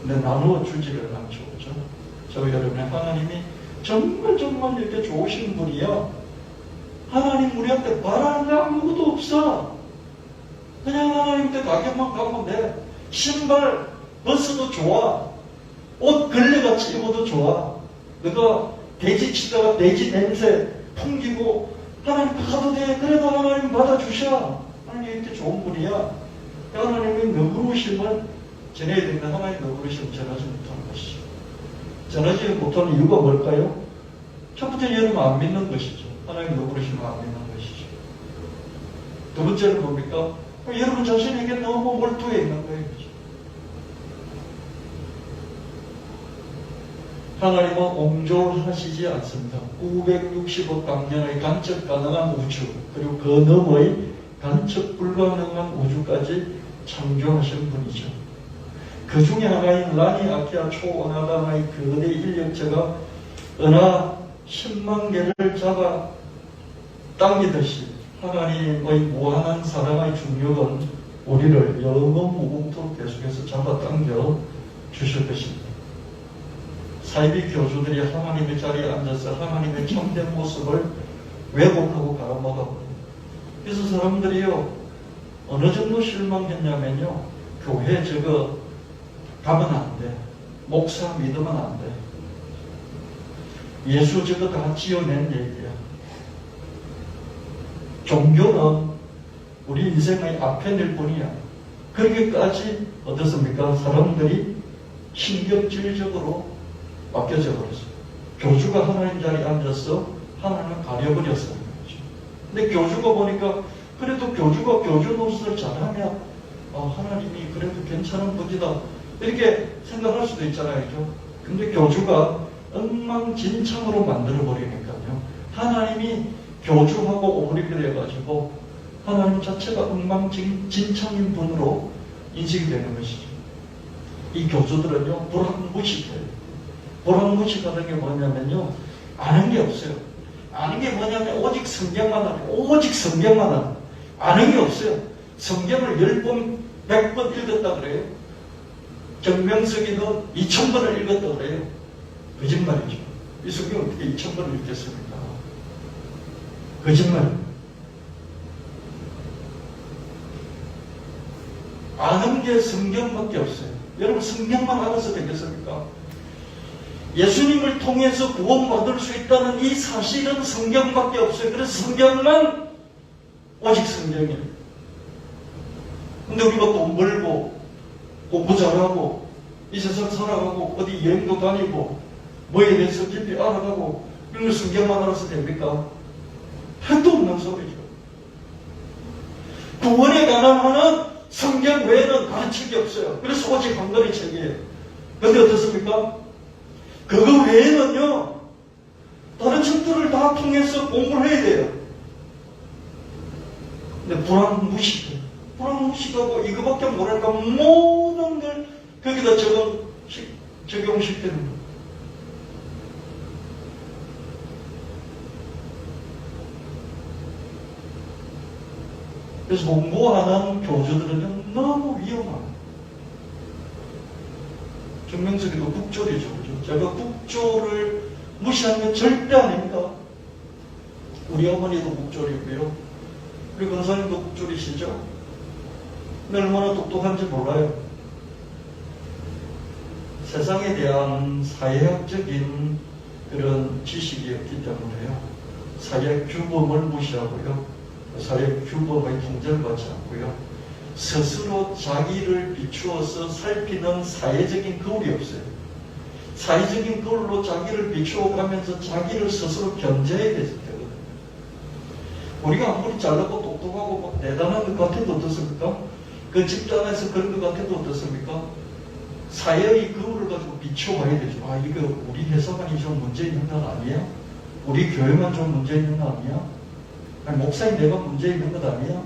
근데 나누어 주지를 않죠. 그죠? 저 여러분의 하나님이 정말 이렇게 좋으신 분이야. 하나님 우리한테 바라는 게 아무것도 없어. 그냥 하나님한테 가격만 가면 돼. 신발 벗어도 좋아. 옷 걸레같이 입어도 좋아. 너가 돼지 치다가 돼지 냄새 풍기고 하나님 가도 돼. 그래도 하나님 받아주셔. 하나님 이렇게 좋은 분이야. 하나님의 너그러우심을 전해야 되는데 하나님 너그러우심을 전하지 못하는 것이죠. 전하지 못하는 이유가 뭘까요? 첫 번째 여러분 안 믿는 것이죠. 하나님 너그러우심을 안 믿는 것이죠. 두 번째는 뭡니까? 여러분 자신에게 너무 몰두해 있는 거예요. 하나님은 옹졸하시지 않습니다. 960억 광년의 간척 가능한 우주, 그리고 그 너머의 간척 불가능한 우주까지 창조하신 분이죠. 그 중에 하나인 라니 아키아 초은하단의 거대 인력체가 은하 10만 개를 잡아 당기듯이 하나님의 무한한 사랑의 중력은 우리를 영원 무궁토록 계속해서 잡아당겨 주실 것입니다. 사이비 교주들이 하나님의 자리에 앉아서 하나님의 참된 모습을 왜곡하고 갈아먹어버려요. 그래서 사람들이요, 어느 정도 실망했냐면요, 교회 저거 가면 안 돼. 목사 믿으면 안 돼. 예수 저거 다 지어낸 얘기야. 종교는 우리 인생의 앞편일 뿐이야. 그렇게까지 어떻습니까? 사람들이 신경질적으로 바뀌어져 버렸어요. 교주가 하나님 자리에 앉아서 하나님을 가려버렸어요. 근데 교주가 보니까 그래도 교주가 교주 노릇을 잘하면 하나님이 그래도 괜찮은 분이다 이렇게 생각할 수도 있잖아요. 그죠? 근데 교주가 엉망진창으로 만들어버리니까요. 하나님이 교주하고 오므리게 돼가지고 하나님 자체가 엉망진창인 분으로 인식이 되는 것이죠. 이 교주들은요, 불합무식해요. 불합무식하는 게 뭐냐면요, 아는 게 없어요. 아는 게 뭐냐면 오직 성경만 하는, 오직 성경만 하는, 아는 게 없어요. 성경을 10번, 100번 읽었다 그래요. 정명석이는 2000번을 읽었다 그래요. 거짓말이죠. 이 성경을 어떻게 2000번을 읽겠습니까? 거짓말. 아는 게 성경밖에 없어요. 여러분 성경만 알아서 되겠습니까? 예수님을 통해서 구원받을 수 있다는 이 사실은 성경밖에 없어요. 그래서 성경만 오직 성경이에요. 근데 우리가 돈 벌고 공부 잘하고 이 세상 살아가고 어디 여행도 다니고 뭐에 대해서 깊이 알아가고 이런 성경만 알아서 됩니까? 해도 없는 소리죠. 구원에 관한 하는 성경 외에는 가르칠 게 없어요. 그래서 오직 한 권의 책이에요. 그런데 어떻습니까? 그거 외에는요, 다른 책들을 다 통해서 공부를 해야 돼요. 근데 불안무식해. 불안무식하고 이거밖에 모르니까 모든 걸 거기다 적용시키는 거예요. 그래서 공부하는 교주들은요, 너무 위험해요. 정명석이도 국조리죠. 그죠? 제가 국조를 무시하는 건 절대 아닙니다. 우리 어머니도 국조리고요. 우리 권사님도 국조리시죠? 근데 얼마나 똑똑한지 몰라요. 세상에 대한 사회학적인 그런 지식이 없기 때문에요. 사회 규범을 무시하고요. 사회 규범의 통제를 받지 않고요. 스스로 자기를 비추어서 살피는 사회적인 거울이 없어요. 사회적인 거울로 자기를 비추어가면서 자기를 스스로 견제해야 되거든요. 우리가 아무리 잘나고 똑똑하고 막 대단한 것 같아도 어떻습니까? 그 집단에서 그런 것 같아도 어떻습니까? 사회의 거울을 가지고 비춰봐야 되죠. 이거 우리 회사만이 좀 문제 있는 건 아니야? 우리 교회만 좀 문제 있는 거 아니야? 아니, 목사님 내가 문제 있는 것 아니야?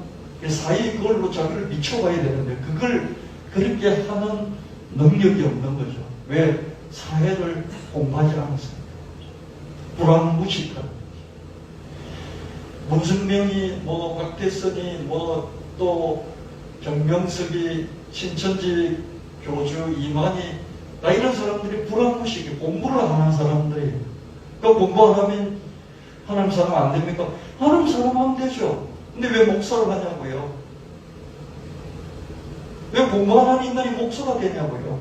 사회의 거울로 자기를 비춰봐야 되는데 그걸 그렇게 하는 능력이 없는 거죠. 왜? 사회를 공부하지 않았습니다. 불안무식한. 문승명이, 박태선이, 또 정명석이, 신천지 교주 이만희 나 이런 사람들이 불안무식이 공부를 하는 사람들이에요. 그 공부 안 하면 하나님 사람 안 됩니까? 하나님 사람 하면 되죠. 근데 왜 목사를 하냐고요? 왜 공부 안 하는 인간이 목사가 되냐고요?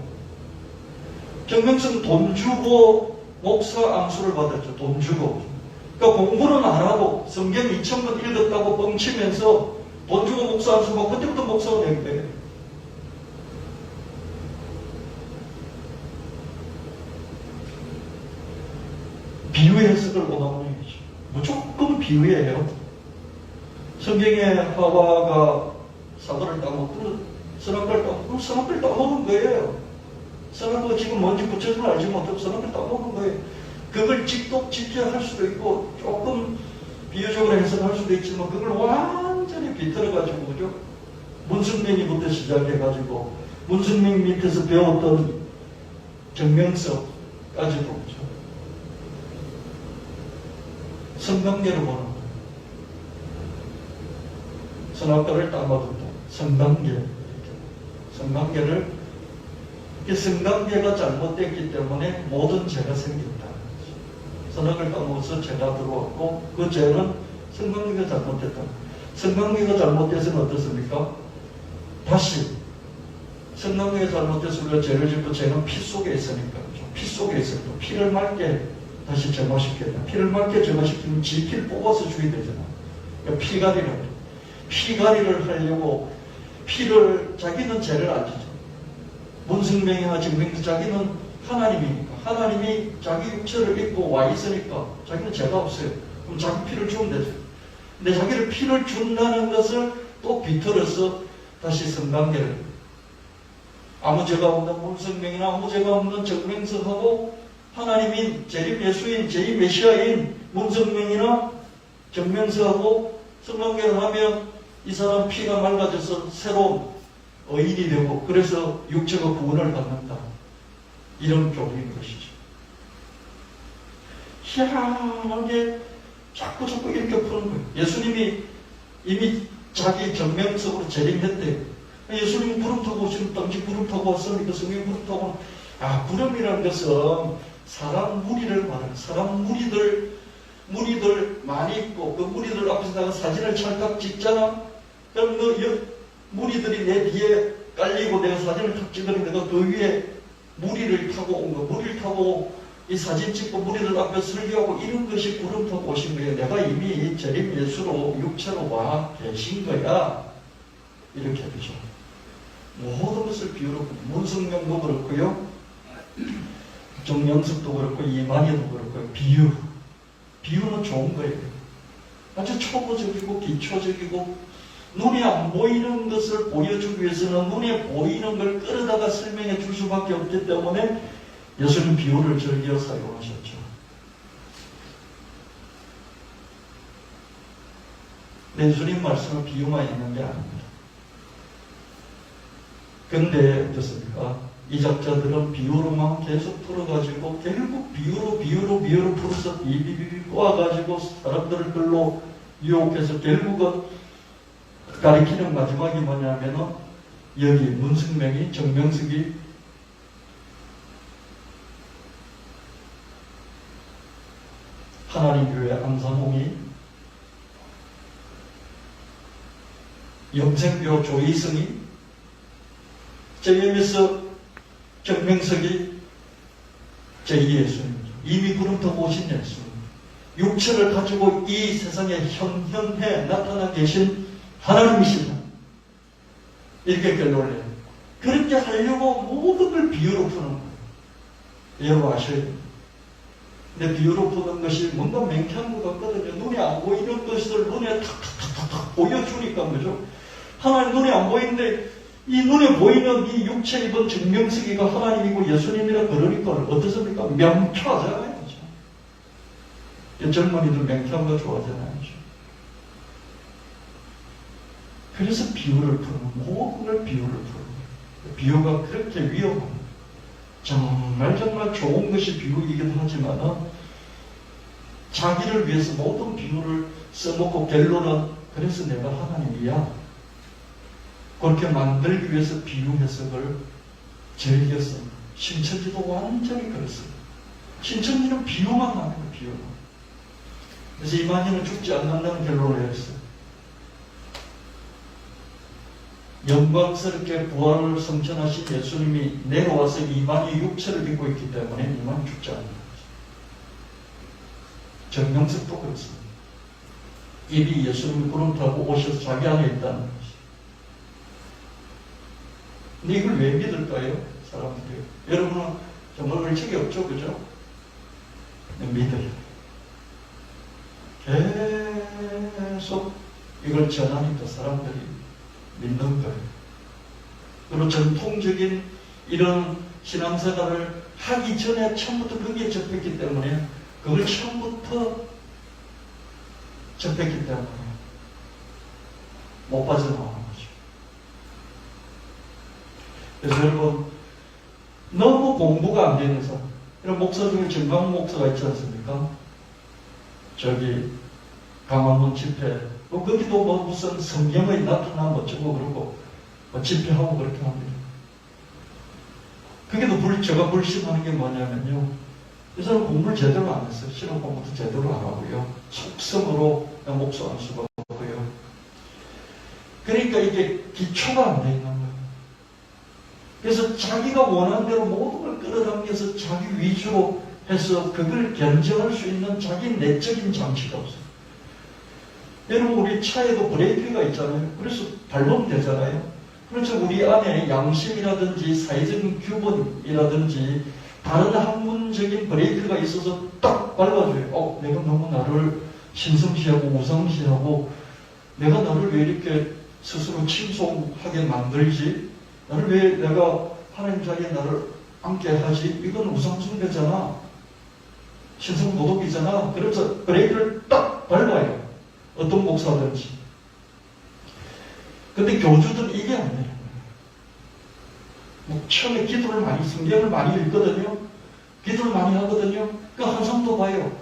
정명석은 돈 주고 목사 안수를 받았죠. 돈 주고. 그러니까 공부는 안 하고 성경 2000번 읽었다고 뻥치면서 돈 주고 목사 안수 받고 그때부터 목사가 된 거예요. 비유의 해석을 원하는 얘기죠. 무조건 비유예요. 성경에 하와가 사과를 따먹고 선악과를 따먹고 선악과를 따먹은 거예요. 선악과가 지금 뭔지 구체적으로 알지 못하고 선악과를 따먹은 거예요. 그걸 직독직해 할 수도 있고 조금 비유적으로 해석할 수도 있지만 그걸 완전히 비틀어가지고 그죠? 문승맹이부터 시작해가지고 문승맹 밑에서 배웠던 정명석까지도 그죠? 성관계로 보는 거예요. 선악과를 따먹었다. 성관계. 성관계를 성관계가 잘못됐기 때문에 모든 죄가 생겼다. 선악을 따먹어서 죄가 들어왔고 그 죄는 성관계가 잘못됐다. 성관계가 잘못돼서는 어떻습니까? 다시 성관계가 잘못돼서 우리가 죄를 짓고 죄는 피 속에 있으니까 피 속에 있으니까 피를 맑게 다시 제거시켜야 피를 맑게 제거시키면 지 피를 뽑아서 죽여야 되잖아. 그러니까 피가리를 하려고 피를 자기는 죄를 안 지죠. 문승명이나 정명도 자기는 하나님이니까 하나님이 자기 육체를 입고 와 있으니까 자기는 죄가 없어요. 그럼 자기 피를 주면 되죠. 근데 자기를 피를 준다는 것을 또 비틀어서 다시 성관계를 아무 죄가 없는 문승명이나 아무 죄가 없는 정명석하고 하나님인 재림 예수인 제2 메시아인 문성명이나 정명석하고 성관계를 하면 이 사람 피가 맑아져서 새로운 의인이 되고 그래서 육체가 구원을 받는다. 이런 교리인 것이죠. 희한하게 자꾸 이렇게 푸는 거예요. 예수님이 이미 자기 정명석으로 재림했대요. 예수님이 구름 타고 오시는 당시 구름 타고 왔으니까 성경 구름 타고 구름이라는 것은 사람 무리를 말하는 사람 무리들 많이 있고 그 무리들 앞에서다가 사진을 찰칵 찍잖아. 그럼 그 무리들이 내 뒤에 깔리고 내가 사진을 탁 찍으면 내가 그 위에 무리를 타고 온 거. 무리를 타고 이 사진 찍고 무리들 앞에 설교하고 이런 것이 구름 타고 오신 거예요. 내가 이미 재림 예수로 육체로 와 계신 거야. 이렇게 되죠. 모든 것을 비유로 문성명도 그렇고요. 정명석도 그렇고 이만희도 그렇고요. 비유는 좋은 거예요. 아주 초보적이고 기초적이고 눈에 안 보이는 것을 보여주기 위해서는 눈에 보이는 걸 끌어다가 설명해 줄 수밖에 없기 때문에 예수님 비유를 즐겨 사용하셨죠. 예수님 말씀은 비유만 있는 게 아닙니다. 근데 어떻습니까? 이 작자들은 비유로만 계속 풀어가지고 결국 비유로 풀어서 비비비비 꼬아가지고 사람들을 글로 유혹해서 결국은 가리키는 마지막이 뭐냐면은 여기 문승명이 정명석이 하나님 교회 안상홍이 영생교 조이성이 JMS 정명석이 제2 예수님이죠. 이미 구름 타고 오신 예수님. 육체를 가지고 이 세상에 현현해 나타나 계신 하나님이시다. 이렇게 결론을 내요. 그렇게 하려고 모든 걸 비유로 푸는 거예요. 여러분 아셔야 돼요. 근데 비유로 푸는 것이 뭔가 맹쾌한 것 같거든요. 눈에 안 보이는 것을 눈에 탁탁탁탁 보여주니까 그죠? 하나님 눈에 안 보이는데 이 눈에 보이는 이 육체 입은 정명석이가 하나님이고 예수님이라 그러니까 어떻습니까? 명쾌하잖아요. 그죠? 젊은이들 명쾌한 거 좋아하잖아요. 그죠? 그래서 비유를 푸는 모든 걸 비유를 푸는 거예요. 비유가 그렇게 위험합니다. 정말 좋은 것이 비유이기도 하지만 자기를 위해서 모든 비유를 써놓고 결론은 그래서 내가 하나님이야. 그렇게 만들기 위해서 비유 해석을 즐겼습니다. 신천지도 완전히 그렇습니다. 신천지는 비유만 하는 거예요, 비유만. 그래서 이만희는 죽지 않는다는 결론을 내렸어요. 영광스럽게 부활을 성천하신 예수님이 내려와서 이만희 육체를 입고 있기 때문에 이만희 죽지 않는 거죠. 정명석도 그렇습니다. 입이 예수님이 구름 타고 오셔서 자기 안에 있다는 것이. 근데 이걸 왜 믿을까요? 사람들이. 여러분은 정말 의식이 없죠, 그죠? 믿어요. 계속 이걸 전하니까 사람들이 믿는 거예요. 그리고 전통적인 이런 신앙생활을 하기 전에 처음부터 거기에 접했기 때문에 그걸 처음부터 접했기 때문에 못 빠져나오는 거죠. 그래서 여러분, 너무 공부가 안 되는 사람, 이런 목사 중에 정강 목사가 있지 않습니까? 저기 강화문 집회, 거기도 뭐 무슨 성경의 나타나면 어쩌고 그러고 뭐 집회하고 그렇게 합니다. 그게도 제가 불신하는 게 뭐냐면요, 이 사람 공부를 제대로 안 했어요. 신앙 공부도 제대로 안 하고요. 속성으로 그냥 목소리할 수가 없고요. 그러니까 이게 기초가 안 돼 있는 거예요. 그래서 자기가 원하는 대로 모든 걸 끌어당겨서 자기 위주로 해서 그걸 견제할 수 있는 자기 내적인 장치가 없어요. 여러분, 우리 차에도 브레이크가 있잖아요. 그래서 밟으면 되잖아요. 그렇죠. 우리 안에 양심이라든지 사회적인 규범이라든지 다른 학문적인 브레이크가 있어서 딱 밟아줘요. 내가 너무 나를 신성시하고 우상시하고 내가 나를 왜 이렇게 스스로 침송하게 만들지? 나를 왜 내가 하나님 자리에 나를 앉게 하지? 이건 우상숭배잖아. 신성모독이잖아. 그래서 브레이크를 딱 밟아요. 어떤 목사든지. 근데 교주들은 이게 안 돼요. 처음에 기도를 많이, 성경을 많이 읽거든요. 기도를 많이 하거든요. 그 항상도 봐요.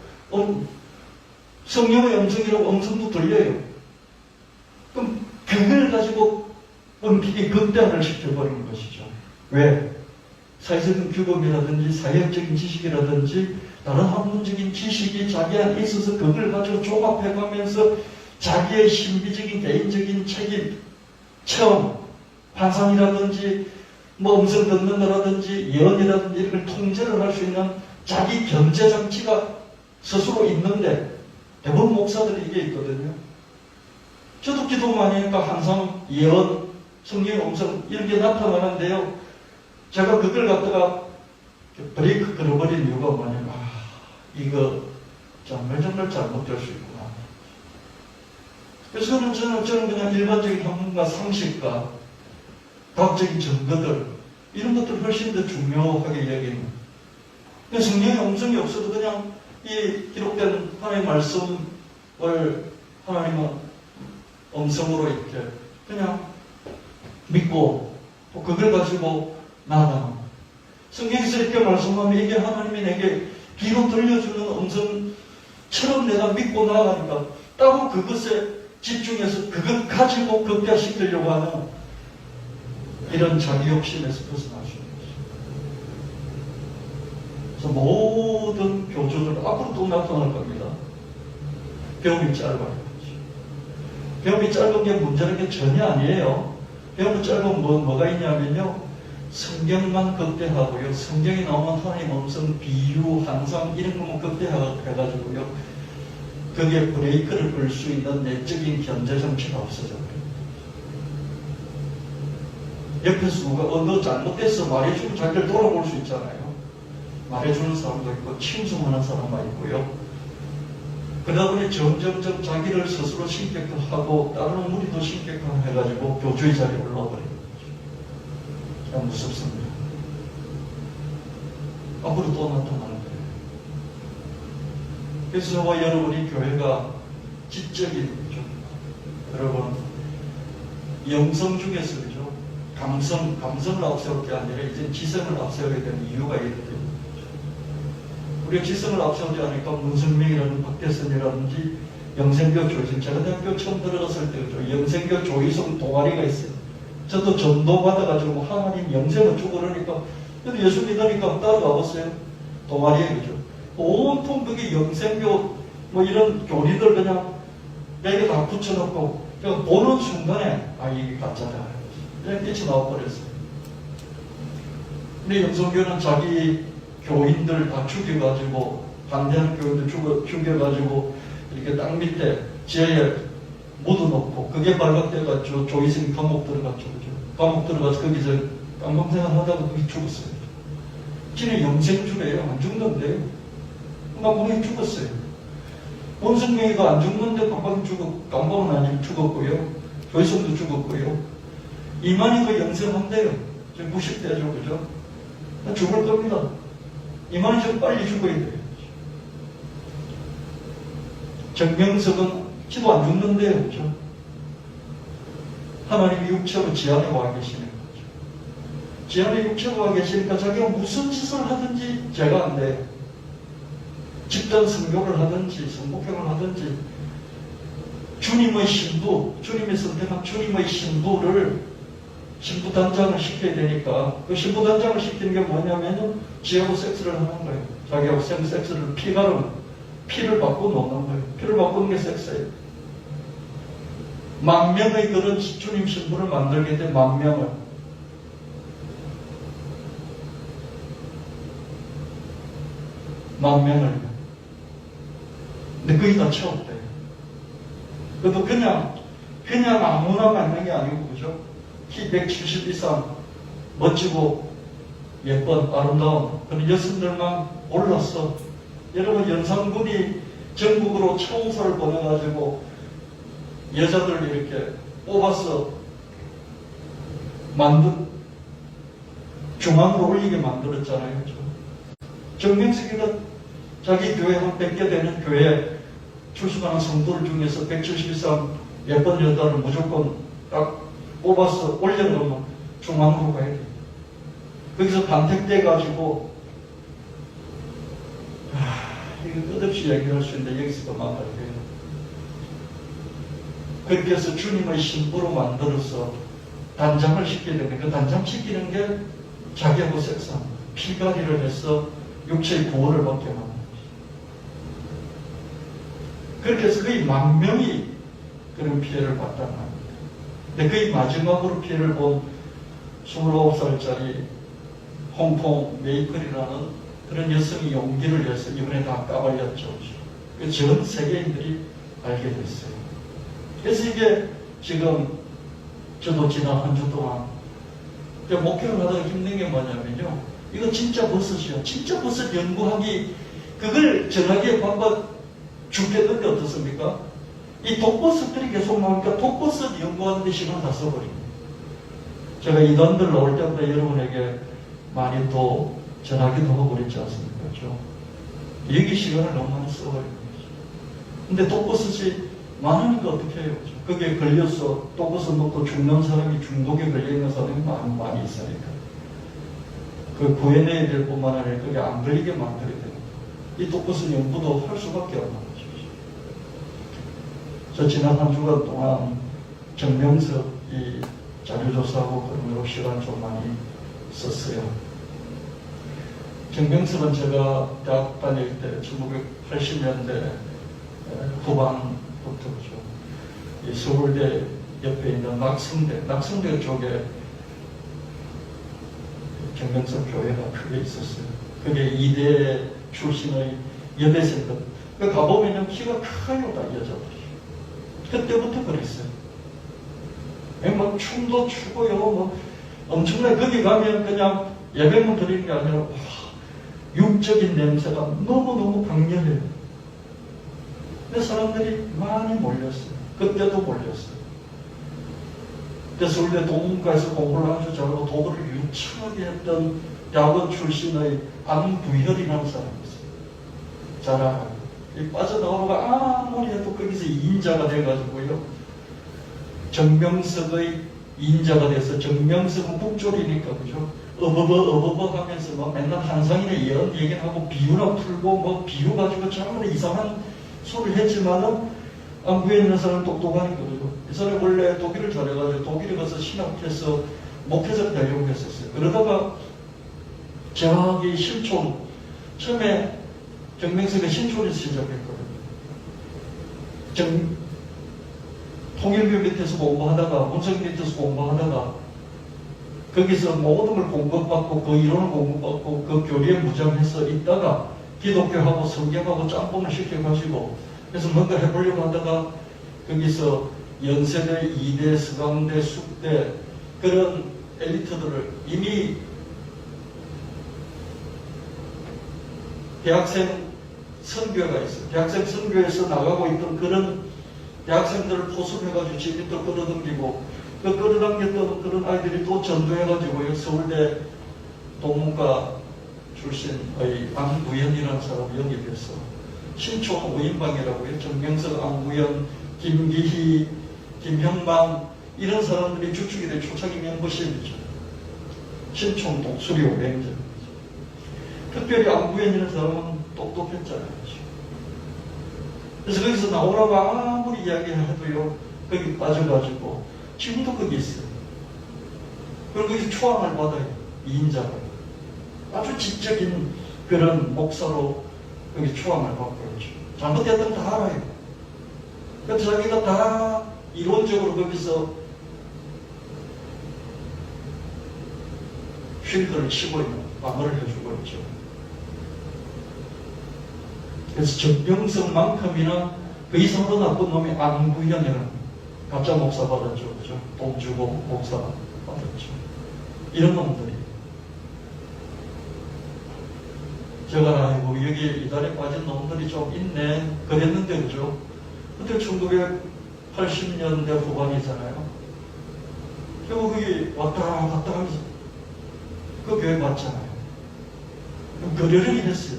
성령의 음성이라고 음성도 들려요. 그럼 그걸 가지고 은필이 극단을 시켜버리는 것이죠. 왜? 사회적인 규범이라든지 사회적인 지식이라든지 다른 학문적인 지식이 자기 안에 있어서 그걸 가지고 종합해가면서 자기의 신비적인 개인적인 책임, 체험, 환상이라든지 뭐 음성 듣는 거라든지 예언이라든지 이걸 통제를 할 수 있는 자기 견제 장치가 스스로 있는데 대부분 목사들이 이게 있거든요. 저도 기도 많이 하니까 항상 예언, 성경의 음성 이런 게 나타나는데요. 제가 그걸 갖다가 브레이크 걸어버린 이유가 뭐냐면 이거 정말 잘못될 수 있구나. 그래서 저는 그냥 일반적인 학문과 상식과 과학적인 증거들 이런 것들 훨씬 더 중요하게 여기는. 성경의 음성이 없어도 그냥 이 기록된 하나님의 말씀을 하나님의 음성으로 이렇게 그냥 믿고 또 그걸 가지고 나아가는. 성경에서 이렇게 말씀하면 이게 하나님이 내게 귀로 들려주는 음성처럼 내가 믿고 나아가니까 따로 그것에 집중해서 그것 가지고 극대화시키려고 하는 이런 자기 욕심에서 벗어날 수 있는 것입니다. 그래서 모든 교주들 앞으로 또 나타날 겁니다. 배움이 짧아요. 배움이 짧은 게 문제는 게 전혀 아니에요. 배움이 짧은 뭐가 있냐면요. 성경만 극대하고요. 성경에 나오는 하나님 음성, 비유, 항상 이런 것만 극대해가지고요. 그게 브레이크를 걸 수 있는 내적인 견제 장치가 없어져요. 옆에서 누가 너 잘못됐어 말해주면 자기를 돌아볼 수 있잖아요. 말해주는 사람도 있고 칭송하는 사람만 있고요. 그러다 보니 점점점 자기를 스스로 신격화하고 다른 무리도 신격화해가지고 교주의 자리에 올라버리는 거죠. 그냥 무섭습니다. 앞으로 또 나타나는 거예요. 그래서 저와 여러분이 교회가 지적인 거죠. 여러분 영성 중에서 그죠? 감성을 앞세울 게 아니라 이제 지성을 앞세우게 되는 이유가 있거든요. 우리가 지성을 앞세우지 않으니까 문선명이라는 박대선이라든지 영생교 조이성, 제가 대학교 처음 들어갔을 때 그죠? 영생교 조이성 동아리가 있어요. 저도 전도 받아가지고 하나님 영생을 주고 그러니까 근데 예수 믿으니까 따라가 보세요. 동아리에, 그죠? 온통 그게 영생교, 뭐 이런 교리들 그냥 내게 다 붙여놓고, 그냥 보는 순간에, 아, 이게 가짜다. 그냥 뛰쳐나와버렸어요. 근데 영성교는 자기 교인들 다 죽여가지고, 반대하는 교인들 죽여가지고, 이렇게 땅 밑에 지하에 묻어놓고, 그게 발각돼가지고 조이승 감옥 들어갔죠. 그죠? 감옥 들어가서 거기서 깜깜생활 하다가 거기 죽었어요. 진짜 영생주래요. 안 죽는데요. 깜깜이 죽었어요. 원성명이가 안 죽는데 깜깜은 아니면 죽었고요. 조이승도 죽었고요. 이만희가 영생한대요. 지금 90대죠. 그죠? 죽을 겁니다. 이만희 좀 빨리 죽어야 돼요. 정명석은 지도 안 죽는데요. 그죠? 하나님이 육체로 지안에 와 계시는 거죠. 지안에 육체로 와 계시니까 자기가 무슨 짓을 하든지 제가 안 돼요. 집단 선교를 하든지 성목행을 하든지 주님의 신부, 주님이 선택한 주님의 신부 단장을 시켜야 되니까 그 신부 단장을 시키는 게 뭐냐면은 지하고 섹스를 하는 거예요. 자기하고 섹스를 피를 바꿔 놓는 거예요. 피를 바꾸는 게 섹스예요. 10,000명의 그런 주님 신부를 만들게 된 10,000명을 근데 거의 다 채웠대요. 그것도 그냥 아무나 만든 게 아니고, 그죠? 키 170 이상, 멋지고, 예쁜, 아름다운 그런 여성들만 올랐어. 여러분, 연산군이 전국으로 청소를 보내가지고, 여자들 이렇게 뽑아서 중앙으로 올리게 만들었잖아요. 그죠? 정명석이가 자기 교회 한 100개 되는 교회에 출석하는 성도들 중에서 170 이상 예쁜 여자를 무조건 딱 뽑아서 올려놓으면 중앙으로 가야 돼. 거기서 반택돼가지고, 이거 끝없이 얘기할 수 있는데 여기서도 만날게요. 그렇게 해서 주님의 신부로 만들어서 단장을 시켜야 되는데 그 단장 시키는 게 자기하고 섹스합니다. 피가리를 해서 육체의 구원을 받게 만듭니다. 그렇게 해서 거의 10,000명이 그런 피해를 봤단 말입니다. 근데 거의 마지막으로 피해를 본 29살짜리 홍콩 메이플이라는 그런 여성이 용기를 내서 이번에 다 까발렸죠. 전 세계인들이 알게 됐어요. 그래서 이게 지금 저도 지난 한 주 동안 목회를 하다가 힘든 게 뭐냐면요. 이거 진짜 버섯이요. 진짜 버섯 연구하기, 그걸 전하기에 바빠 죽겠는데 어떻습니까? 이 독버섯들이 계속 나오니까 독버섯 연구하는데 시간 다 써버립니다. 제가 이단들 나올 때마다 여러분에게 많이 또 전하기도 하고 그랬지 않습니까? 그렇죠? 여기 시간을 너무 많이 써버립니다. 근데 독버섯이 많으니까 어떻게 해요? 거기에 걸려서 독버섯 먹고 죽는 사람이, 중독에 걸려있는 사람이 많이 있으니까. 그 구해내야 될 뿐만 아니라 그게 안 걸리게 만들어야 됩니다. 이 독버섯 연구도 할 수밖에 없는 거죠. 저 지난 한 주간 동안 정명석 이 자료조사하고 그런 거로 시간 좀 많이 썼어요. 정명석은 제가 대학 다닐 때 1980년대 후반부터죠. 이 서울대 옆에 있는 낙성대 쪽에 정명석 교회가 크게 있었어요. 그게 이대 출신의 여대생들. 그 가보면 키가 커요, 다 여자들이. 그때부터 그랬어요. 막 춤도 추고요, 뭐 엄청나게 거기 가면 그냥 예배만 드리는 게 아니라 와, 육적인 냄새가 너무너무 강렬해요. 근데 사람들이 많이 몰렸어요. 그때도 몰렸어요. 그래서 서울대 동문과에서 공부를 아주 잘하고 도구를 유창하게 했던 대학원 출신의 안부혈이라는 사람이 있어요. 잘 알아요. 빠져나오고 아무리 해도 거기서 인자가 돼가지고요. 정명석의 인자가 돼서, 정명석은 북졸이니까, 그죠? 어버버 하면서 막 맨날 한상이나 예언 얘기하고 비유나 풀고 뭐 비유 가지고 참 이상한 소리를 했지만은 안구에 있는 사람은 똑똑하니까, 그죠? 이 사람이 원래 독일을 잘해가지고 독일에 가서 신학해서 목회자가 되려고 했었어요. 그러다가 저기 신촌, 처음에 정명석은 신촌에서 시작했거든요. 통일교 밑에서 공부하다가, 문성 밑에서 공부하다가, 거기서 모든 걸 공급받고, 그 이론을 공급받고, 그 교리에 무장해서 있다가, 기독교하고 성경하고 짬뽕을 시켜가지고, 그래서 뭔가 해보려고 하다가, 거기서 연세대, 이대, 서강대, 숙대, 그런 엘리트들을 이미 대학생 선교가 있어요. 대학생 선교에서 나가고 있던 그런 대학생들을 포섭해가지고 집이 또 끌어당기고, 그 끌어당겼던 그런 아이들이 또 전도해가지고 서울대 동문과 출신의 안무현이라는 사람을 영입해서 신촌 5인방이라고요. 정명석, 안무현, 김기희, 김형만 이런 사람들이 주축이 된 초창기 멤버십이죠. 신촌 독수리 500점. 특별히 안무현이라는 사람은 똑똑했잖아요. 그래서 거기서 나오라고 아무리 이야기해도요, 거기 빠져가지고 지금도 거기 있어요. 그리고 거기서 초항을 받아요. 2인자로. 아주 지적인 그런 목사로 거기 초항을 받고 있죠. 잘못했던 거 다 알아요. 그래서 자기가 다 이론적으로 거기서 쉴드를 치고 있는, 방어를 해주고 있죠. 그래서 정명석만큼이나 그 이상으로 나쁜 놈이 안구현이라는 가짜 목사 받았죠. 그죠? 돈 주고 목사 받았죠. 이런 놈들이. 제가 아이고 여기 이달에 빠진 놈들이 좀 있네 그랬는데 그죠? 그때 1980년대 후반이잖아요. 결국 거기 왔다 갔다 하면서 그 교회 봤잖아요. 그러려니 했어요.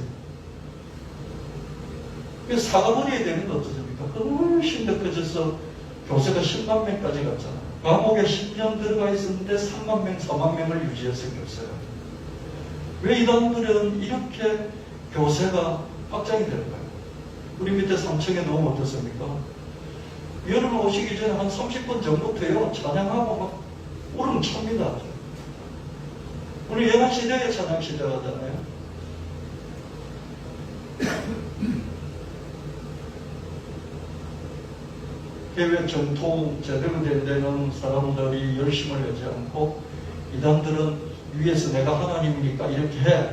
그래서 사과문이 되는 건 어떻습니까? 훨씬 더 커져서 교세가 10만 명까지 갔잖아요. 감옥에 10년 들어가 있었는데 3만 명, 4만 명을 유지해서 교세가. 왜 이단들은 이렇게 교세가 확장이 될까요? 우리 밑에 3층에 놓으면 어떻습니까? 여러분 오시기 전에 한 30분 전부터요, 찬양하고 막 울음 찹니다. 우리 영화시대에 찬양 시작하잖아요. 해외 정통 제대로 된 데는 사람들이 열심을 하지 않고 이단들은 위에서 내가 하나님이니까 이렇게 해.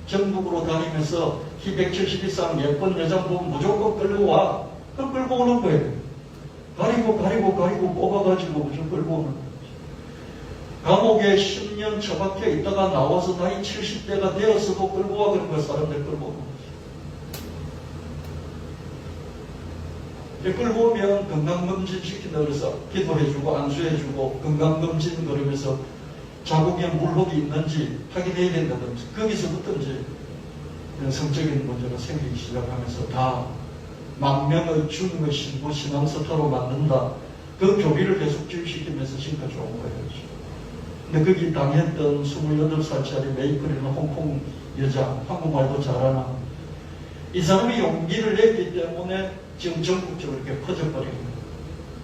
전국으로 다니면서 키 170 이상 예쁜 여자 보면 무조건 끌고 와. 그럼 끌고 오는 거예요. 가리고 뽑아가지고 무조건 끌고 오는 거예요. 감옥에 10년 처박혀 있다가 나와서 나이 70대가 되어서도 끌고 와. 그런 거 사람들 끌고 오는 거예요. 끌고 오면 건강검진 시킨다 그래서 기도해주고 안수해주고 건강검진 그러면서 자궁에 물혹이 있는지 확인해야 된다든지 거기서부터 이제 성적인 문제가 생기기 시작하면서 다 만명의 중의 신부 신앙스타로 만든다. 그 교리를 계속 지휘시키면서 지금까지 온 거예요. 근데 거기 당했던 28살짜리 메이커리는 홍콩 여자, 한국말도 잘하나 이 사람이 용기를 냈기 때문에 지금 전국적으로 이렇게 퍼져버리는 거예요.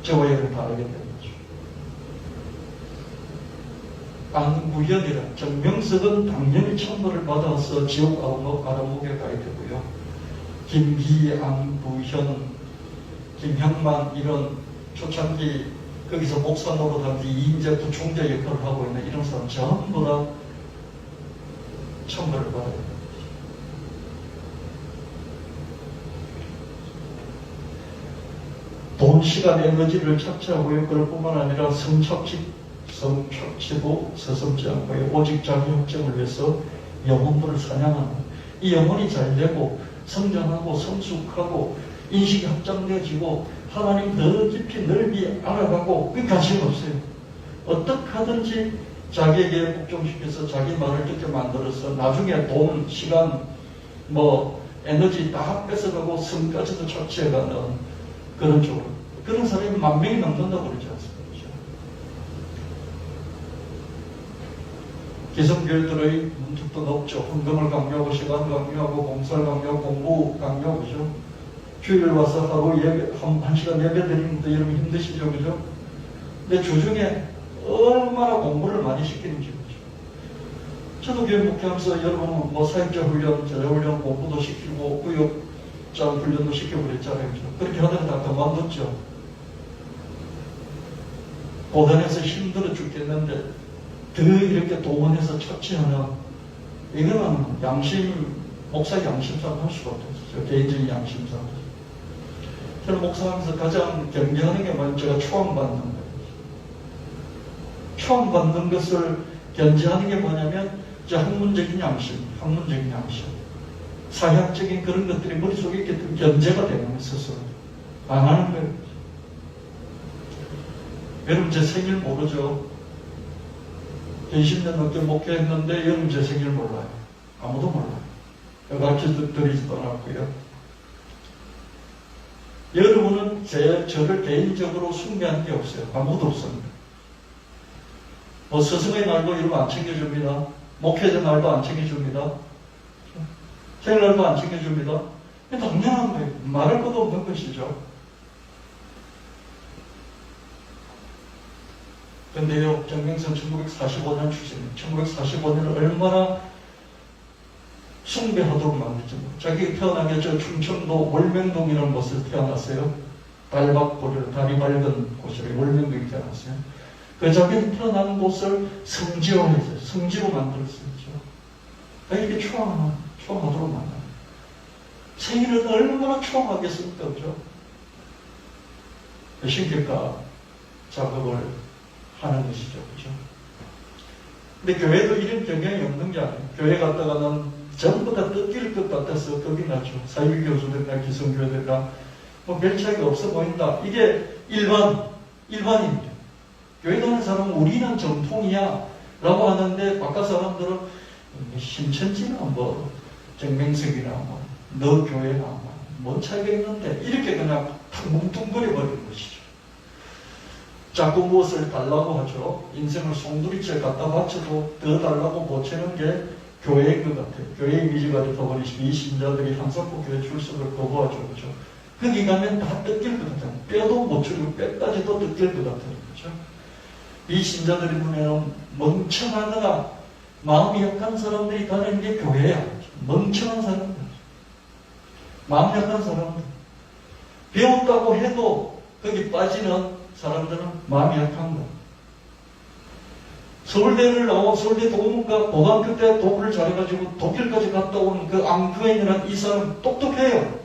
저와 여러분 다 알게 된 거죠. 안구현이라 정명석은 당연히 천벌을 받아서 지옥 아람목에 가야 되고요. 김기, 안구현, 김형만 이런 초창기 거기서 목사 노릇하면서 2인제 부총재 역할을 하고 있는 이런 사람 전부 다 천벌을 받아야 돼요. 돈, 시간, 에너지를 착취하고요. 그럴 뿐만 아니라 성착취도 서슴지 않고요. 오직 자기 확정을 위해서 영혼들을 사냥하는 이 영혼이 잘 되고 성장하고 성숙하고 인식이 확장되어지고 하나님 더 깊이 넓이 알아가고 그 관심 없어요. 어떻게 하든지 자기에게 복종시켜서 자기 말을 듣게 만들어서 나중에 돈, 시간, 에너지 다 뺏어가고 성까지도 착취해가는 그런 쪽으로. 그런 사람이 10,000명이 넘는다고 그러지 않습니까? 기성교회들의 문턱도 높죠. 헌금을 강요하고, 시간 강요하고, 봉사를 강요하고, 공부 강요하고, 그죠? 주일 와서 하루 예배, 한 시간 예배 드리는 것도 여러분 힘드시죠, 그죠? 근데 주중에 얼마나 공부를 많이 시키는지, 그죠? 저도 교회 목회하면서 여러분 뭐 사역자 훈련, 제자 훈련, 공부도 시키고 구역자 훈련도 시키고 그랬잖아요. 그렇게 하다가 다 그만뒀죠. 고단해서 힘들어 죽겠는데 더 이렇게 동원해서 처치하는 이거는 목사 양심상 할 수가 없어요. 개인적인 양심상. 저는 목사하면서 가장 경계하는 게 뭐냐면 제가 초항받는 거예요. 초항받는 것을 견제하는 게 뭐냐면 제 학문적인 양심. 사회학적인 그런 것들이 머릿속에 이렇게 견제가 되는 거예요. 스스로. 안 하는 거예요. 여러분 제 생일 모르죠? 20년 넘게 목회했는데 여러분 제 생일 몰라요. 아무도 몰라요. 가르쳐드리지도 않았고요. 여러분은 저를 개인적으로 숭배한 게 없어요. 아무도 없습니다. 뭐 스승의 날도 이런 거 안 챙겨줍니다. 목회자 날도 안 챙겨줍니다. 생일날도 안 챙겨줍니다. 당연한 거예요. 말할 것도 없는 것이죠. 근데요, 정명선 1945년 출생입니다. 1945년을 얼마나 숭배하도록 만들죠. 자기가 태어난 게 저 충청도 월명동이라는 곳에서 태어났어요. 달박보리로 다리 밝은 곳이라 월명동에 태어났어요. 그 자기는 태어나는 곳을 성지화했어요. 성지로 만들었어요. 이렇게 추앙하도록 만들어요. 생일은 얼마나 추앙하겠습니까? 그죠? 신격화 작업을 하는 것이죠. 그죠? 근데 교회도 이런 경향이 없는 게 아니에요. 교회 갔다가는 전부 다 뜯길 것 같아서 겁이 나죠. 사이비교수들이나 기성교회들이나 별 차이가 없어 보인다. 이게 일반입니다. 교회 가는 사람은 우리는 정통이야 라고 하는데 바깥 사람들은 신천지나 정명석이나 너 교회나 뭔 차이가 있는데 이렇게 그냥 탁 뭉뚱거려 버리는 것이죠. 자꾸 무엇을 달라고 하죠. 인생을 송두리째 갖다 바쳐도 더 달라고 보채는 게 교회인 것 같아요. 교회 이미지가 되어버리시고 이 신자들이 항상 교회 출석을 거부하죠. 그죠? 거기 가면 다 뜯길 것 같아요. 뼈도 못 추리고 뼈까지도 뜯길 것 같아요. 그죠? 이 신자들의 눈에는 멍청하거나 마음이 약한 사람들이 가는 게 교회야. 멍청한 사람들. 마음 약한 사람들. 배웠다고 해도 거기 빠지는 사람들은 마음이 약한 거. 서울대를 나와 서울대 동문과 고등학교 때 독일을 잘해가지고 독일까지 갔다 온 그 앙크웬이라는 이 사람 똑똑해요.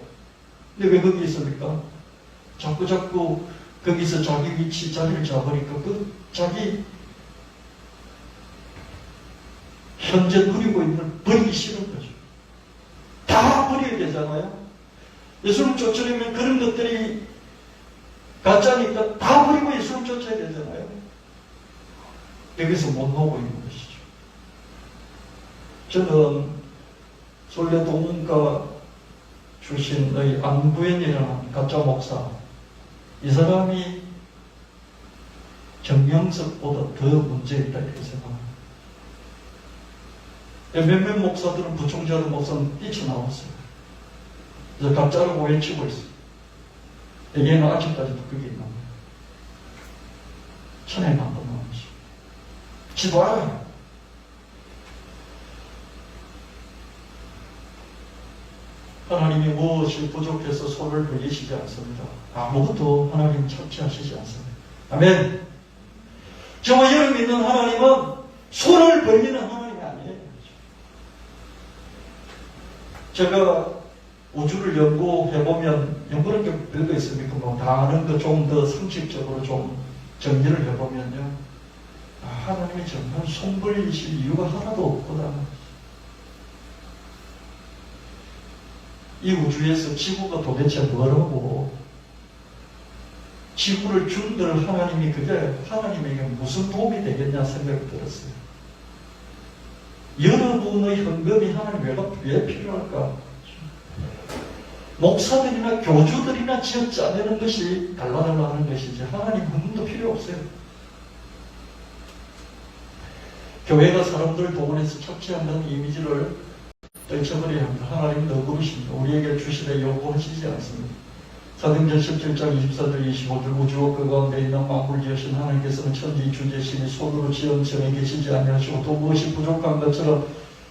근데 왜 거기 있습니까? 자꾸 거기서 자기 위치 자리를 잡으니까 자기 현재 누리고 있는 걸 버리기 싫은 거죠. 다 버려야 되잖아요. 예수를 쫓으려면 그런 것들이 가짜니까 다 버리고 예수를 쫓아야 되잖아요. 여기서 못 나오고 있는 것이죠. 저는 서울대 동문과 출신의 안구현이라는 가짜 목사, 이 사람이 정명석보다 더 문제있다 이렇게 생각합니다. 몇몇 목사들은 부총재하는 목사는 뛰쳐나왔어요. 그래서 가짜라고 외치고 있어요. 얘는 아직까지도 그게 있는 거예요. 천에 한번 나오지. 지도하라. 하나님이 무엇이 부족해서 손을 벌리시지 않습니다. 아무것도 하나님 착취하시지 않습니다. 아멘. 저와 여러분 믿는 하나님은 손을 벌리는 하나님이 아니에요. 제가 우주를 연구해보면, 연구는 게 별거 있습니까? 다 아는 거 좀 더 상식적으로 좀 정리를 해보면요. 하나님이 정말 손 벌리실 이유가 하나도 없구나. 이 우주에서 지구가 도대체 뭐라고, 지구를 준들 하나님이 그게 하나님에게 무슨 도움이 되겠냐 생각이 들었어요. 여러분의 헌금이 하나님 왜 필요할까? 목사들이나 교주들이나 지어 짜내는 것이 달라달라 하는 것이지 하나님 헌금도 필요 없어요. 교회가 사람들을 동원해서 착취한다는 이미지를 떨쳐버려야 합니다. 하나님 너 부르십니다. 우리에게 주시되 요구하시지 않습니다. 사도행전 17장 24절 25절 우주와 그 가운데 있는 만물 지으신 하나님께서는 천지 주제신이 손으로 지은 전에 계시지 아니하시고 또 무엇이 부족한 것처럼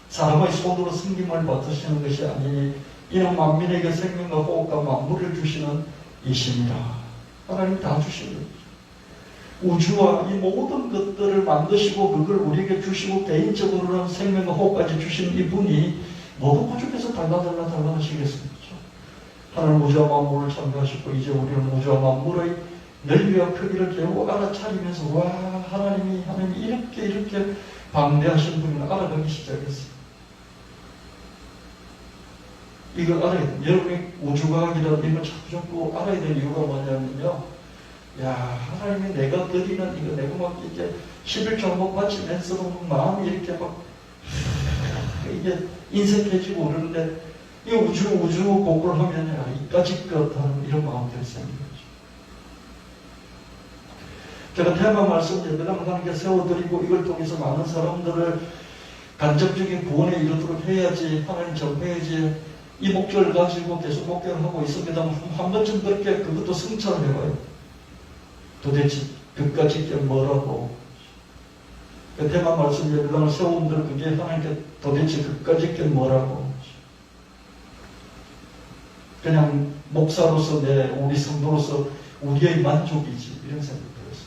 사람의 손으로 섬김을 받으시는 것이 아니니 이는 만민에게 생명과 호흡과 만물을 주시는 이십니다. 하나님 다 주신 거예요. 우주와 이 모든 것들을 만드시고 그걸 우리에게 주시고 개인적으로는 생명과 호흡까지 주신 이분이 모두 부족해서 달라하시겠습니까? 하나님 우주와 만물을 창조하시고 이제 우리는 우주와 만물의 넓이와 크기를 겨우 알아차리면서 와 하나님이 이렇게 방대하신 분을 알아가기 시작했어요. 이걸 알아야 돼요. 여러분이 우주과학이라는 이걸 자꾸 알아야 될 이유가 뭐냐면요. 야, 하나님이 내가 드리는 이거 내가 막 이렇게 11조 못 바치면서도 마음이 이렇게 막 이게 인색해지고 그러는데 이 우주 공부를 하면 야, 이까짓 것 하는 이런 마음들이 생기는 거죠. 제가 테마 말씀 예배당 하나님께 세워드리고 이걸 통해서 많은 사람들을 간접적인 구원에 이르도록 해야지 하나님 접해야지 이 목적을 가지고 계속 목격을 하고 있습니다만 한 번쯤 그렇게 그것도 성찰을 해봐요. 도대체 그까짓 게 뭐라고 그 테마 말씀 예배당을 세운들 그게 하나님께 도대체 그까짓 게 뭐라고 그냥 목사로서 우리 성도로서 우리의 만족이지 이런 생각이 들었어요.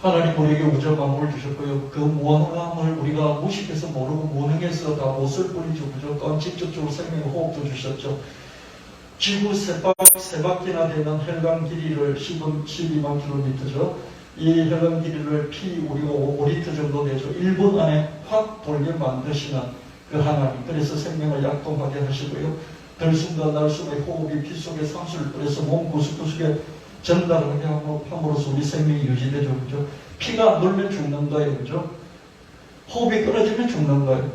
하나님 우리에게 우주와 만물을 주셨고요. 그 무한함을 우리가 무식해서 모르고 무능해서 다 못쓸 뿐이죠. 무조건 직접적으로 생명의 호흡도 주셨죠. 지구 세 바퀴나 되는 혈관 길이를 12만 킬로미터죠. 이 혈관 길이를 우리가 5리터 정도 되죠. 1분 안에 확 돌게 만드시는 그 하나님. 그래서 생명을 약동하게 하시고요. 들숨과 날숨의 호흡이 피 속에 상수를 뿌려서 몸 구석구석에 전달하게 함으로써 우리 생명이 유지되죠. 그죠? 피가 안 돌면 죽는 거예요. 그죠? 호흡이 끊어지면 죽는 거예요.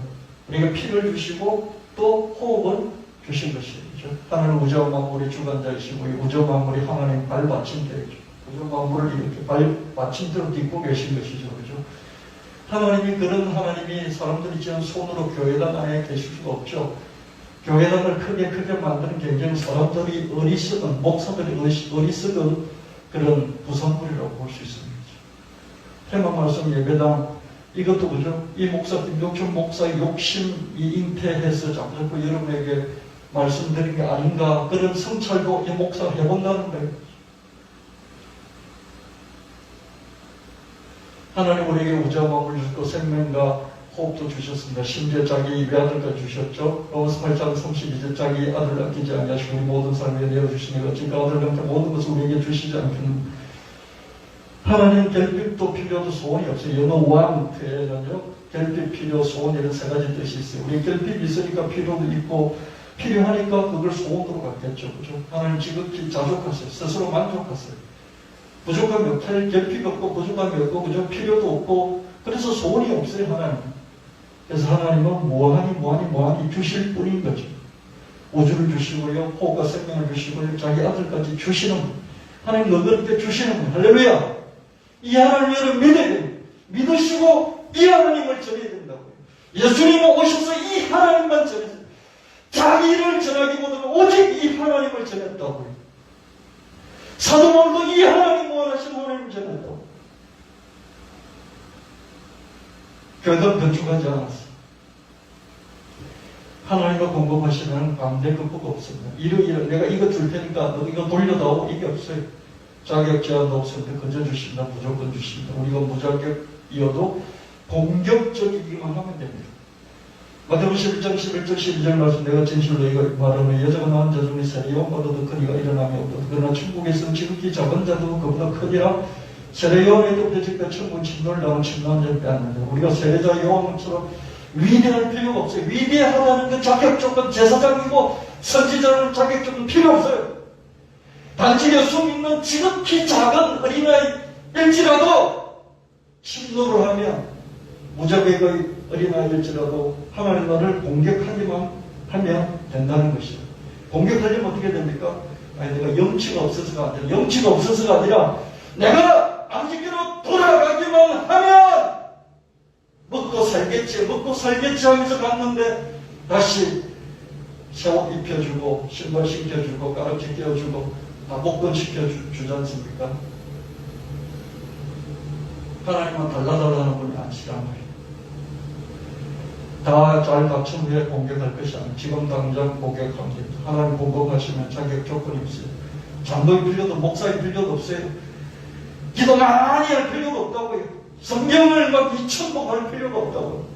우리가 피를 주시고 또 호흡을 주신 것이죠. 하나님 우주와 만물의 주관자이시고 이 우주와 만물이 하나님 발받침대이죠. 우주와 만물을 이렇게 발받침대로 딛고 계신 것이죠. 그죠? 하나님이 그런 하나님이 사람들이 지은 손으로 교회당 안에 계실 수가 없죠. 교회당을 크게 만드는 굉장히 사람들이 어리석은, 목사들이 어리석은 그런 부산물이라고 볼 수 있습니다. 테마 말씀 예배당, 이것도 그죠? 이 목사, 김종철 목사의 욕심이 잉태해서 자꾸 여러분에게 말씀드린 게 아닌가, 그런 성찰도 이 목사가 해본다는 거예요. 하나님 우리에게 우주와 만물을 주셨고 생명과 호흡도 주셨습니다. 심지어 자기 외아들까지 주셨죠. 로마서 8장 32절 자기 아들을 아끼지 아니하시고 우리 모든 삶에 내어주시니 어찌 그 아들과 모든 것을 우리에게 주시지 않겠는 하나님 결핍도 필요도 소원이 없어요. 영어 왕트에는요 결핍, 필요, 소원 이런 세 가지 뜻이 있어요. 우리 결핍이 있으니까 필요도 있고 필요하니까 그걸 소원으로 갖겠죠. 그죠? 하나님 지극히 자족하세요. 스스로 만족하세요. 부족함이 없고 결핍이 없고 부족함이 없고 그죠? 필요도 없고 그래서 소원이 없어요. 하나님. 그래서 하나님은 무한히 주실 뿐인 거죠. 우주를 주시고요. 호흡과 생명을 주시고요. 자기 아들까지 주시는 분. 하나님 너희들께 주시는 분. 할렐루야. 이 하나님을 여러분 믿어야 돼요. 믿으시고 이 하나님을 전해야 된다고요. 예수님은 오셔서 이 하나님만 전했어요. 자기를 전하기보다는 오직 이 하나님을 전했다고요. 사도 바울도 이 하나님 원하시는 하나님을 전했다고. 교회는 건축하지 않았어. 하나님과 공급하시면 반대 극복 없습니다. 내가 이거 줄 테니까 너 이거 돌려다오 이게 없어요. 자격 제한도 없습니다. 건져 주십니다. 무조건 주십니다. 우리가 무자격이어도 공격적이기만 하면 됩니다. 마태복음 11장 11절 12절 말씀 내가 진실로 이거 말하면 여자가 낳은 자 중에 세례요한보다 더 큰 이가 일어남이 없다. 그러나 천국에서는 지극히 작은 자도 그보다 크니라. 세례요한의 독대직과 천국 침노를 당한 침노한 자를 빼앗는다. 우리가 세례자 요한처럼 위대할 필요가 없어요. 위대하다는 그 자격 조건 제사장이고 선지자는 자격 조건 필요 없어요. 단지 예수 믿는 지극히 작은 어린아이일지라도 침노를 하면 무자격의 어린아이일지라도 하나님 나를 공격하기만 하면 된다는 것이죠. 공격하려면 어떻게 됩니까? 아니 내가 염치가 없어서가 아니라 염치가 없어서가 아니라 내가 안식교로 돌아가기만 하면 먹고 살겠지, 먹고 또 살겠지 하면서 갔는데 다시 새 옷 입혀주고 신발 신겨주고 가락지 끼워주고 다 복권 시켜주지 않습니까? 하나님은 달라달라는 분이 아니시란 말이에요. 다 잘 갖춘 후에 공격할 것이 아니에요. 지금 당장 공격합니다. 하나님 공격하시면 자격 조건이 없어요. 장로의 필요도 목사의 필요도 없어요. 기도 많이 할 필요가 없다고요. 성경을 막 2000복 할 필요가 없다고요.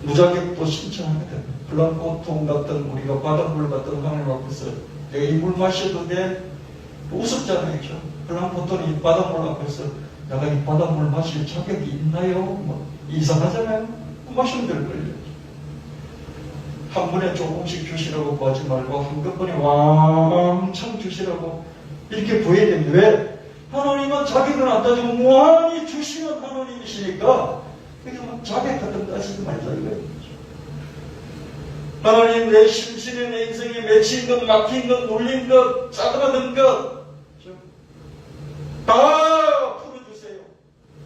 무자격도 신청하게 됩니다. 블랑코통 같은 우리가 바닷물 같은 하나님 앞에서 내가 이 물 마셔도 돼? 우습잖아요. 블랑코톤이 바닷물 앞에서 내가 이 바닷물 마실 자격이 있나요? 뭐 이상하잖아요. 마시면 될걸요. 한 번에 조금씩 주시라고 구하지 말고 한꺼번에 왕창 주시라고 이렇게 구해야 됩니다. 왜? 하나님은 자격은 안 따지고 무한히 주시는 하나님이시니까 그게 막 자격 같은 거 따지지 말자 이거예요. 하나님 내 심신에 내 인생에 맺힌 것, 막힌 것, 눌린 것, 짜증나는 것 다 풀어주세요.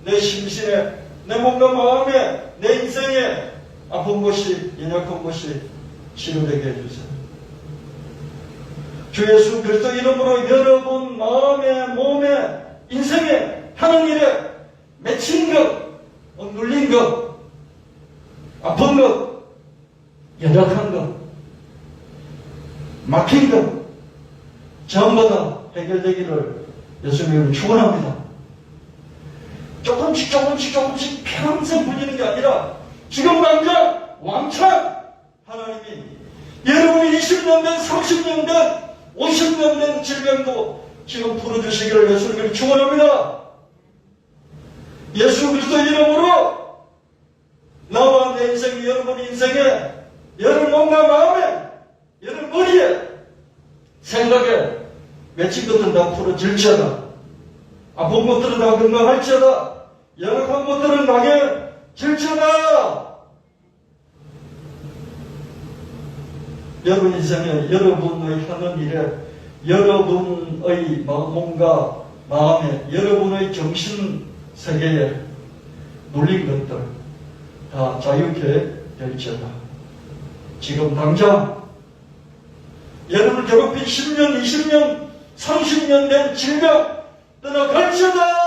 내 심신에 내 몸과 마음에 내 인생에 아픈 것이 연약한 것이 치료되게 해주세요. 주 예수 그리스도 이름으로 여러분 마음에 몸에 인생에 하는 일에 맺힌 것, 눌린 것, 아픈 것, 연약한 것, 막힌 것 전부 다 해결되기를 예수님을 축원합니다. 조금씩 평생 불리는 게 아니라 지금 당장 왕창 하나님이 여러분이 20년 된 30년 된 50년 된 질병도 지금 풀어주시기를 예수님을 축원합니다. 예수 그리스도 이름으로 나와 내 인생, 여러분 인생에, 여러분 몸과 마음에, 여러분 머리에, 생각에 맺힌 것들은 다 풀어질지어다. 아픈 것들은 다 건강할지어다. 연약한 것들은 강해질지어다. 여러분 인생에 여러분의 하는 일에 여러분의 몸과 마음에 여러분의 정신 세계에 눌린 것들 다 자유케 될지어다. 지금 당장 여러분을 괴롭힌 10년, 20년, 30년 된 질병 떠나갈지어다.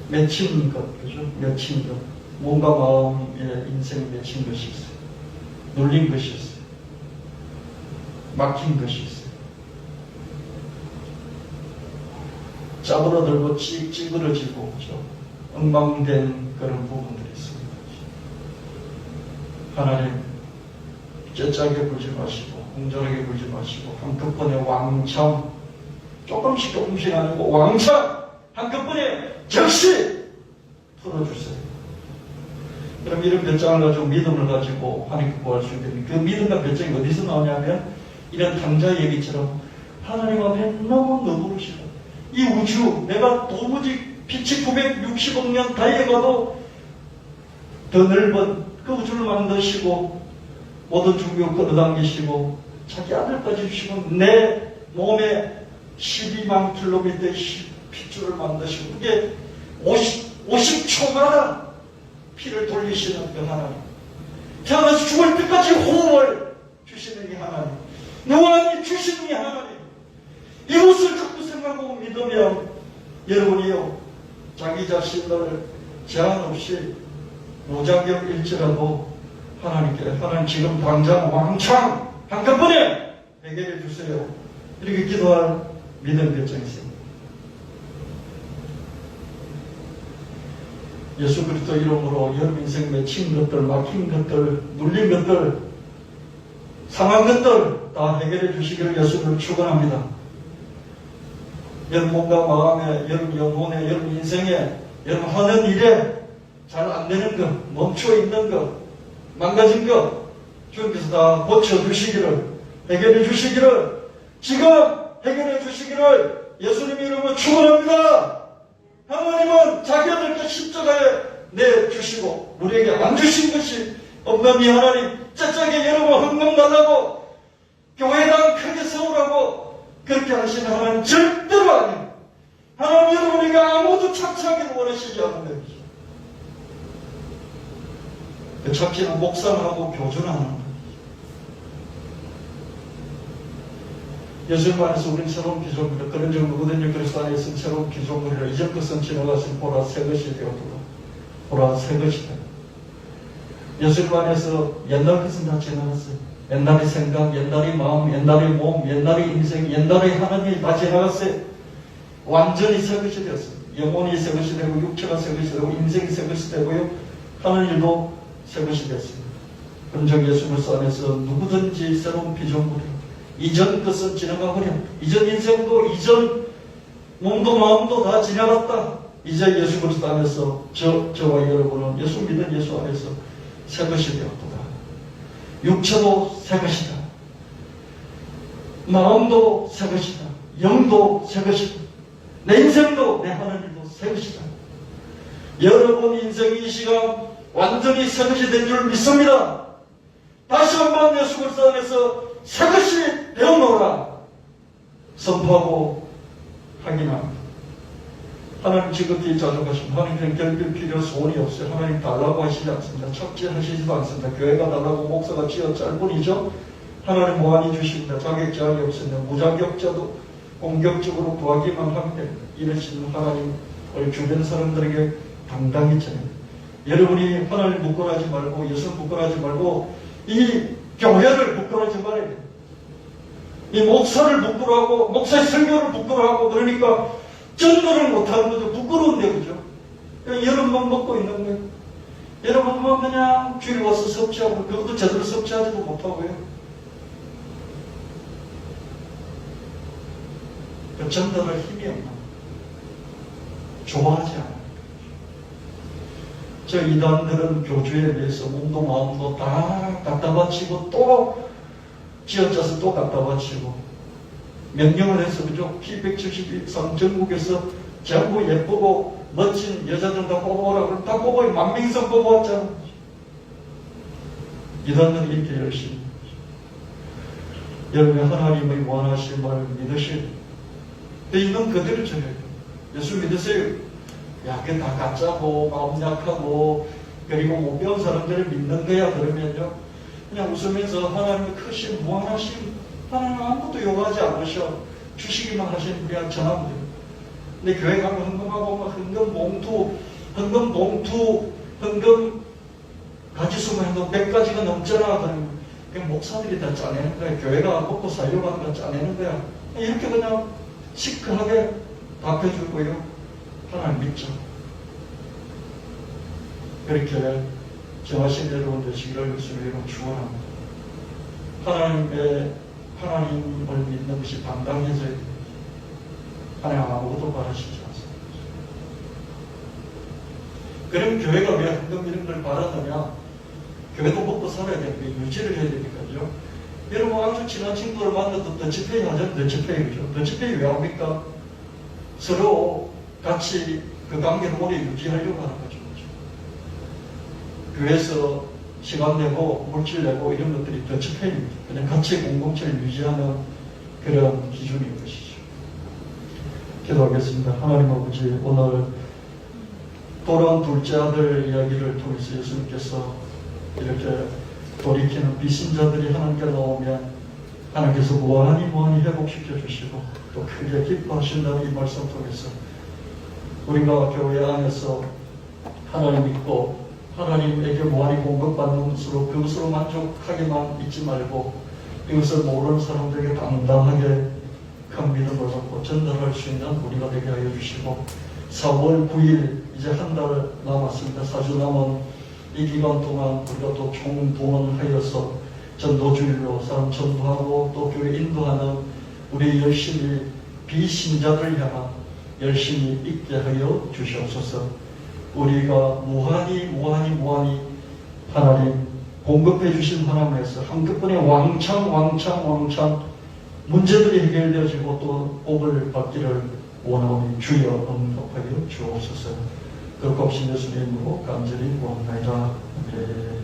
맺힌 것, 그죠? 맺힌 것. 몸과 마음의 인생에 맺힌 것이 있어요. 눌린 것이 있어요. 막힌 것이 있어요. 짜부러들고 찌그러지고, 그죠? 엉망된 그런 부분들이 있습니다. 하나님, 째짜게 굴지 마시고, 공정하게 굴지 마시고, 한꺼번에 왕창, 조금씩 아니고, 왕창, 한꺼번에 즉시 풀어주세요. 그럼 이런 배짱을 가지고 믿음을 가지고 하나님께 구할 수 있는 그 믿음과 배짱이 어디서 나오냐면 이런 당자 얘기처럼 하나님 앞에 너무 너그러시고 이 우주 내가 도무지 빛이 960억 년 다이에 가도 더 넓은 그 우주를 만드시고 모든 중력 끌어당기시고 자기 아들까지 주시고 내 몸에 12만 킬로미터의 핏줄을 만드시고 그게 50초마다 피를 돌리시는 그 하나님, 태어나서 죽을 때까지 호흡을 주시는 이 하나님, 무한히 주시는 이 하나님, 이것을 자꾸 생각하고 믿으면 여러분이요 자기 자신을 제한 없이 무자격일지라도 하나님께 하나님 지금 당장 왕창 한꺼번에 해결해 주세요. 이렇게 기도할 믿음 결정이 있습니다. 예수 그리스도 이름으로 여러분 인생 맺힌 것들, 막힌 것들, 눌린 것들, 상한 것들 다 해결해 주시기를 예수를 축원합니다. 여러분 몸과 마음에, 여러분 영혼에, 여러분 인생에, 여러분 하는 일에 잘 안 되는 것, 멈춰 있는 것, 망가진 것 주님께서 다 고쳐주시기를, 해결해 주시기를, 지금 해결해 주시기를 예수님 이름으로 축원합니다. 하나님은 자기 아들과 십자가에 내주시고 우리에게 안 주신 것이 없는 이 하나님, 째짜게 여러분 헌금 달라고 교회당 크게 세우라고 그렇게 하시는 하나님 절대로 아니에요. 하나님 여러분에게 아무도 착취하기를 원하시지 않는 것이죠. 그 착취는 묵상하고 교준하는 거예요. 예수님 안에서 우리는 새로운 피조물이다. 그런 정도거든요. 그리스도 안에 있으면 새로운 피조물이라. 이전 것은 지나갔으니 보라 새 것이 되었도다. 보라 새 것이다. 예수님 안에서 옛날 것은 다 지나갔어요. 옛날의 생각, 옛날의 마음, 옛날의 몸, 옛날의 인생, 옛날의 하나님이 다 지나갔어요. 완전히 새 것이 되었어요. 영혼이 새 것이 되고 육체가 새 것이 되고 인생이 새 것이 되고요. 하는 일도 새 것이 됐습니다. 그런즉 예수 그리스도 안에서 누구든지 새로운 피조물이에요. 이전 것은 지나가버려. 이전 인생도 이전 몸도 마음도 다 지나갔다. 이제 예수 그리스도 안에서 저와 여러분은 예수 믿은 예수 안에서 새 것이 되었도다. 육체도 새 것이다. 마음도 새 것이다. 영도 새 것이다. 내 인생도 내 하는 일도 새 것이다. 여러분 인생이 이 시간 완전히 새 것이 된 줄 믿습니다. 다시 한번 예수 그리스도 안에서 새 것이 되어놓으라 선포하고 확인합니다. 하나님 지극히 자족하십니다. 하나님께는 결별 필요 소원이 없어요. 하나님 달라고 하시지 않습니다. 착취하시지도 않습니다. 교회가 달라고 목사가 쥐어짤 뿐이죠. 하나님 무한히 주십니다. 자격 제한이 없습니다. 무자격자도 공격적으로 구하기만 하면 됩니다. 이러시는 하나님을 주변 사람들에게 당당히 전해요. 여러분이 하나님 부끄러워하지 말고 예수 부끄러워하지 말고 이 교회를 부끄러워하지 말아야 돼요. 이 목사를 부끄러워하고 목사의 설교를 부끄러워하고 그러니까 전도를 못하는 거죠. 부끄러운데 그죠? 그냥 여러분만 먹고 있는 거예요. 여러분만 그냥 주일 와서 섭취하고 그것도 제대로 섭취하지도 못하고요. 그 전도를 힘이 없나? 좋아하지 않아요. 저 이단들은 교주에 대해서 몸도 마음도 다 갖다 바치고 또 쥐어짜서 또 갖다 바치고 명령을 해서 그죠? P172 전국에서 전부 예쁘고 멋진 여자들 다 뽑아오라 그러면 다 뽑아요. 만명성 뽑아왔잖아. 이단들은 이렇게 열심히 여러분의 하나님의 원하심을 믿으시고 이건 그대로 전해요. 예수 믿으세요. 야, 그게 다 가짜고, 마음 약하고, 그리고 못 배운 사람들을 믿는 거야. 그러면요. 그냥 웃으면서 하나님의 크신, 무한하신, 하나님 아무것도 요구하지 않으셔. 주시기만 하시는 분이야. 전하면 돼요. 근데 교회 가면 헌금하고, 막 헌금 가지수만 해도 100가지가 넘잖아. 그러면 그냥 목사들이 다 짜내는 거야. 교회가 먹고 살려고 하는 거 짜내는 거야. 이렇게 그냥 시크하게 답해줄 거예요. 하나님 믿죠. 그렇게 정하신 여러분 되시기를 예수님으로 축원합니다. 하나님을 믿는 것이 당당해져야 됩니다. 하나님 아무것도 바라시지 않습니다. 그럼 교회가 왜 헌금 이런 걸 바라느냐? 교회도 먹고 살아야 되니까 유지를 해야 되니까요. 여러분 아주 친한 친구를 만나도 더치페이 하잖아요. 더치페이죠. 더치페이 왜 합니까? 서로 같이 그 관계를 오래 유지하려고 하는 거죠. 교회에서 시간 내고 물질 내고 이런 것들이 더치페이입니다. 그냥 같이 공동체를 유지하는 그런 기준인 것이죠. 기도하겠습니다. 하나님 아버지, 오늘 돌아온 둘째 아들 이야기를 통해서 예수님께서 이렇게 돌이키는 비신자들이 하나님께 나오면 하나님께서 무한히 회복시켜 주시고 또 크게 기뻐하신다는 이 말씀 통해서 우리가 교회 안에서 하나님 믿고 하나님에게 무한히 공급받는 것으로 그것으로 만족하게만 있지 말고 이것을 모르는 사람들에게 당당하게 큰 믿음을 갖고 전달할 수 있는 우리가 되게 하여 주시고 4월 9일 이제 한 달 남았습니다. 4주 남은 이 기간 동안 우리가 또 총동원하여서 전도주일로 사람 전도하고 또 교회 인도하는 우리 열심히 비신자들 향한 열심히 있게 하여 주시옵소서. 우리가 무한히 하나님 공급해 주신 하나님에서 한꺼번에 왕창 문제들이 해결되어지고 또 복을 받기를 원하오니 주여 응답하여 주옵소서. 그렇고 없이 예수님으로 간절히 구합나이다. 아멘.